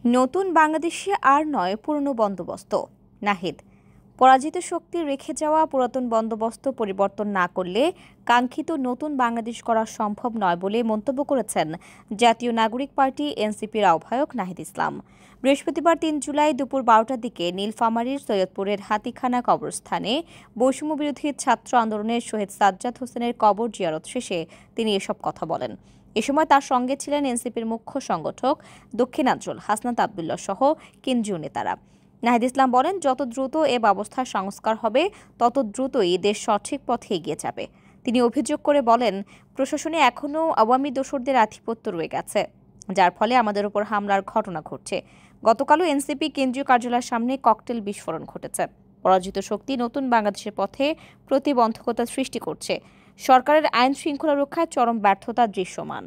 নতুন বাংলাদেশে আর নয় পুরনো বন্দোবস্ত। নাহিদ, পরাজিত শক্তি রেখে যাওয়া পুরাতন বন্দোবস্ত পরিবর্তন না করলে কাঙ্ক্ষিত নতুন বাংলাদেশ করা সম্ভব নয় বলে মন্তব্য করেছেন জাতীয় নাগরিক পার্টি এনসিপির আহ্বায়ক নাহিদ ইসলাম। বৃহস্পতিবার ৩ জুলাই দুপুর ১২টার দিকে নীলফামারীর সৈয়দপুরের হাতিখানা কবরস্থানে বৈষম্যবিরোধী ছাত্র আন্দোলনের শহীদ সাজ্জাদ হোসেনের কবর জিয়ারত শেষে তিনি এসব কথা বলেন। এ সময় তার সঙ্গে ছিলেন এনসিপির মুখ্য সংগঠক দক্ষিণাঞ্চল হাসনাত আবদুল্লাহ সহ কেন্দ্রীয় নেতারা। নাহিদ ইসলাম বলেন, যত দ্রুত এ ব্যবস্থার সংস্কার হবে তত দ্রুতই দেশ সঠিক পথে এগিয়ে যাবে। তিনি অভিযোগ করে বলেন, প্রশাসনে এখনও আওয়ামী দোসরদের আধিপত্য রয়ে গেছে, যার ফলে আমাদের উপর হামলার ঘটনা ঘটছে। গতকালও এনসিপি কেন্দ্রীয় কার্যালয়ের সামনে ককটেল বিস্ফোরণ ঘটেছে। পরাজিত শক্তি নতুন বাংলাদেশের পথে প্রতিবন্ধকতা সৃষ্টি করছে। সরকারের আইন শৃঙ্খলা রক্ষায় চরম ব্যর্থতা দৃশ্যমান।